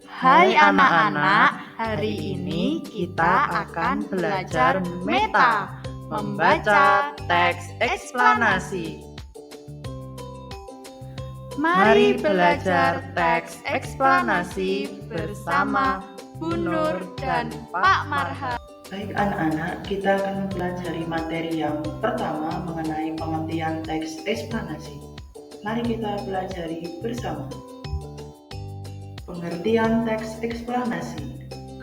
Hai anak-anak, hari ini kita akan belajar meta, membaca teks eksplanasi. Mari belajar teks eksplanasi bersama Bu Nur dan Pak Marha. Baik anak-anak, kita akan mempelajari materi yang pertama mengenai pengertian teks eksplanasi. Mari kita pelajari bersama. Pengertian teks eksplanasi.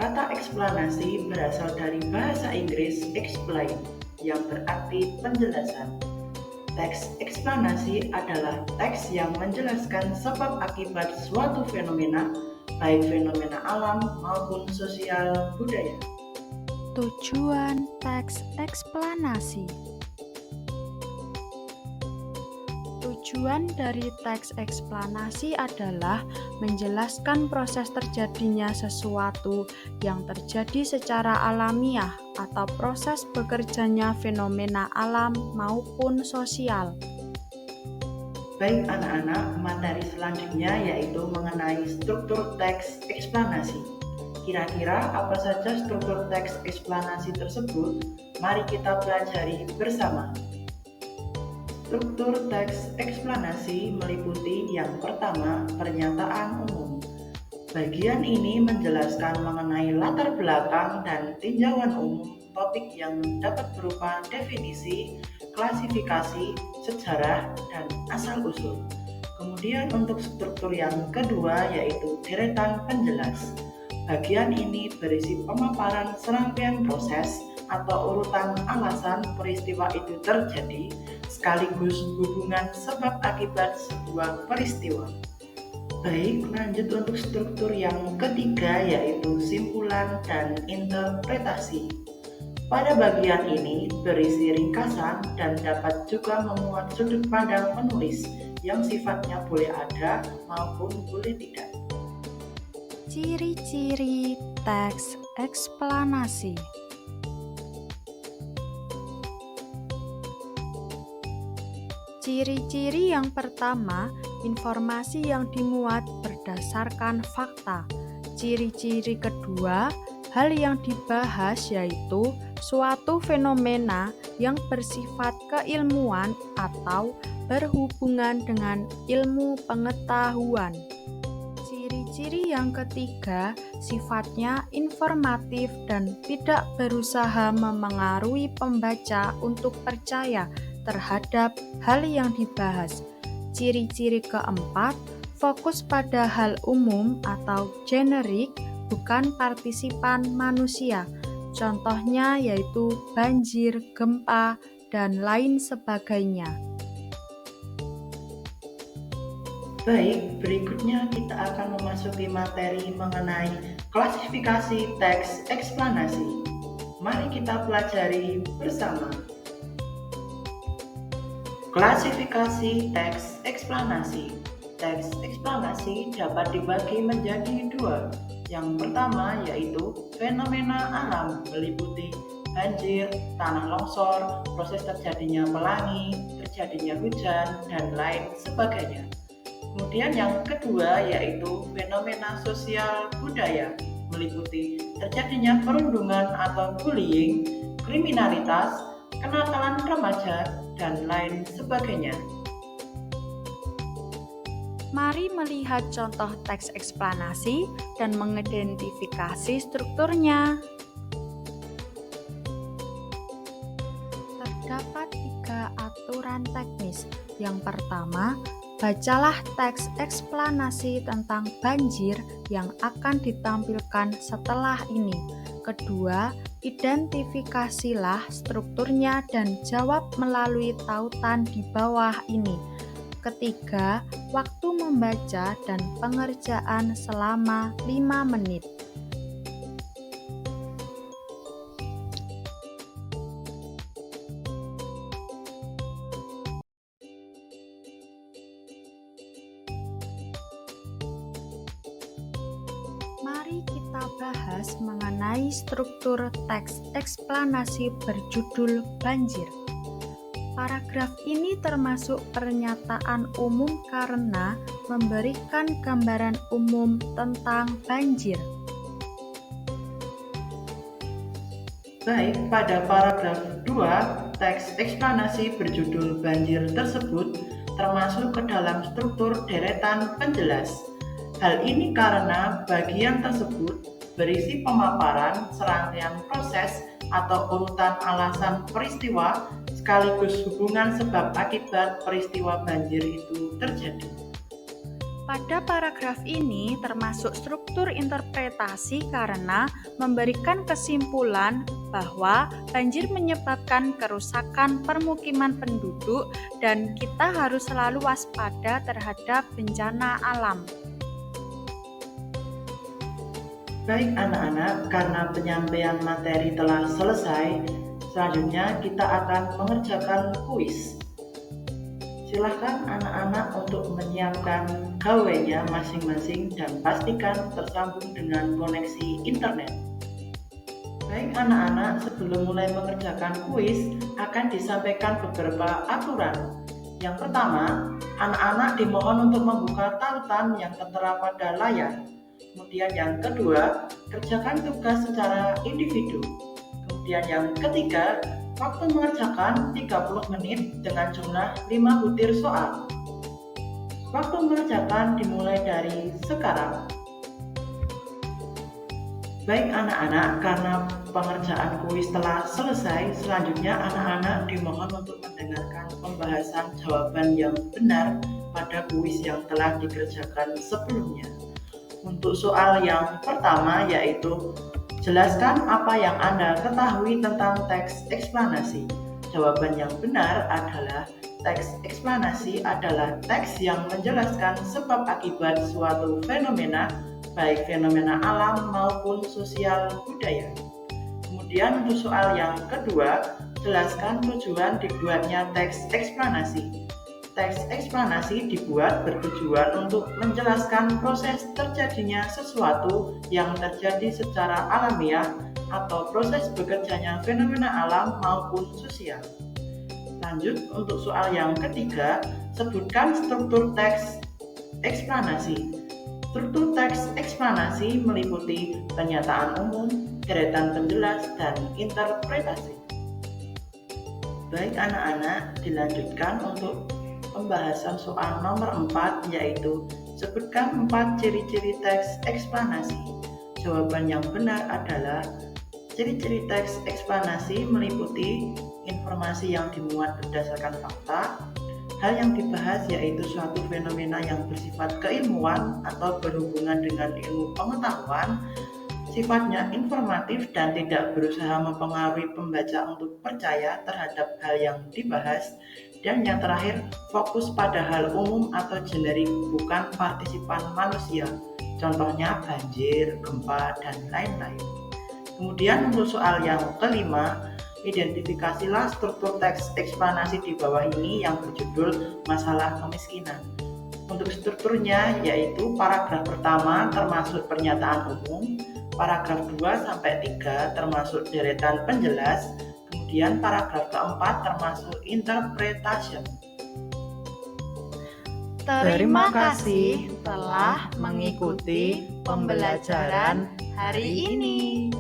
Kata eksplanasi berasal dari bahasa Inggris explain, yang berarti penjelasan. Teks eksplanasi adalah teks yang menjelaskan sebab akibat suatu fenomena, baik fenomena alam maupun sosial budaya. Tujuan teks eksplanasi. Tujuan dari teks eksplanasi adalah menjelaskan proses terjadinya sesuatu yang terjadi secara alamiah atau proses bekerjanya fenomena alam maupun sosial. Baik anak-anak, materi selanjutnya yaitu mengenai struktur teks eksplanasi. Kira-kira apa saja struktur teks eksplanasi tersebut? Mari kita pelajari bersama. Struktur teks eksplanasi meliputi yang pertama, pernyataan umum. Bagian ini menjelaskan mengenai latar belakang dan tinjauan umum topik yang dapat berupa definisi, klasifikasi, sejarah, dan asal-usul. Kemudian untuk struktur yang kedua yaitu deretan penjelas. Bagian ini berisi pemaparan serangkaian proses atau urutan alasan peristiwa itu terjadi, sekaligus hubungan sebab akibat sebuah peristiwa. Baik, lanjut untuk struktur yang ketiga yaitu simpulan dan interpretasi. Pada bagian ini berisi ringkasan dan dapat juga memuat sudut pandang penulis yang sifatnya boleh ada maupun boleh tidak. Ciri-ciri teks eksplanasi. Ciri-ciri yang pertama, informasi yang dimuat berdasarkan fakta. Ciri-ciri kedua, hal yang dibahas yaitu suatu fenomena yang bersifat keilmuan atau berhubungan dengan ilmu pengetahuan. Ciri-ciri yang ketiga, sifatnya informatif dan tidak berusaha memengaruhi pembaca untuk percaya terhadap hal yang dibahas. Ciri-ciri keempat, fokus pada hal umum atau generik, bukan partisipan manusia. Contohnya yaitu banjir, gempa, dan lain sebagainya. Baik, berikutnya kita akan memasuki materi mengenai klasifikasi teks eksplanasi. Mari kita pelajari bersama. Klasifikasi teks eksplanasi. Teks eksplanasi dapat dibagi menjadi dua. Yang pertama yaitu fenomena alam, meliputi banjir, tanah longsor, proses terjadinya pelangi, terjadinya hujan, dan lain sebagainya. Kemudian yang kedua yaitu fenomena sosial budaya, meliputi terjadinya perundungan atau bullying, kriminalitas, kenakalan remaja, dan lain sebagainya. Mari melihat contoh teks eksplanasi dan mengidentifikasi strukturnya. Terdapat 3 aturan teknis. Yang pertama, bacalah teks eksplanasi tentang banjir yang akan ditampilkan setelah ini. Kedua, identifikasilah strukturnya dan jawab melalui tautan di bawah ini. Ketiga, waktu membaca dan pengerjaan selama 5 menit. Mari kita bahas mengenai struktur teks eksplanasi berjudul banjir. Paragraf ini termasuk pernyataan umum karena memberikan gambaran umum tentang banjir. Baik, pada paragraf 2, teks eksplanasi berjudul banjir tersebut termasuk ke dalam struktur deretan penjelas. Hal ini karena bagian tersebut berisi pemaparan serangkaian proses atau urutan alasan peristiwa sekaligus hubungan sebab akibat peristiwa banjir itu terjadi. Pada paragraf ini termasuk struktur interpretasi karena memberikan kesimpulan bahwa banjir menyebabkan kerusakan permukiman penduduk dan kita harus selalu waspada terhadap bencana alam. Baik anak-anak, karena penyampaian materi telah selesai, selanjutnya kita akan mengerjakan kuis. Silahkan anak-anak untuk menyiapkan gawainya masing-masing dan pastikan tersambung dengan koneksi internet. Baik anak-anak, sebelum mulai mengerjakan kuis, akan disampaikan beberapa aturan. Yang pertama, anak-anak dimohon untuk membuka tautan yang tertera pada layar. Kemudian yang kedua, kerjakan tugas secara individu. Kemudian yang ketiga, waktu mengerjakan 30 menit dengan jumlah 5 butir soal. Waktu mengerjakan dimulai dari sekarang. Baik anak-anak, karena pengerjaan kuis telah selesai, selanjutnya anak-anak dimohon untuk mendengarkan pembahasan jawaban yang benar pada kuis yang telah dikerjakan sebelumnya. Untuk soal yang pertama yaitu jelaskan apa yang Anda ketahui tentang teks eksplanasi. Jawaban yang benar adalah teks eksplanasi adalah teks yang menjelaskan sebab akibat suatu fenomena, baik fenomena alam maupun sosial budaya. Kemudian untuk soal yang kedua, jelaskan tujuan dibuatnya teks eksplanasi. Teks eksplanasi dibuat bertujuan untuk menjelaskan proses terjadinya sesuatu yang terjadi secara alamiah atau proses bekerjanya fenomena alam maupun sosial. Lanjut untuk soal yang ketiga, sebutkan struktur teks eksplanasi. Struktur teks eksplanasi meliputi pernyataan umum, deretan penjelas, dan interpretasi. Baik anak-anak, dilanjutkan untuk pembahasan soal nomor 4 yaitu sebutkan 4 ciri-ciri teks eksplanasi. Jawaban yang benar adalah ciri-ciri teks eksplanasi meliputi informasi yang dimuat berdasarkan fakta. Hal yang dibahas yaitu suatu fenomena yang bersifat keilmuan atau berhubungan dengan ilmu pengetahuan, sifatnya informatif dan tidak berusaha mempengaruhi pembaca untuk percaya terhadap hal yang dibahas. Dan yang terakhir, fokus pada hal umum atau generik, bukan partisipan manusia. Contohnya banjir, gempa, dan lain-lain. Kemudian untuk soal yang kelima, identifikasilah struktur teks eksplanasi di bawah ini yang berjudul masalah kemiskinan. Untuk strukturnya yaitu paragraf pertama termasuk pernyataan umum, paragraf 2-3 termasuk deretan penjelas, kemudian paragraf keempat termasuk interpretation. Terima kasih telah mengikuti pembelajaran hari ini.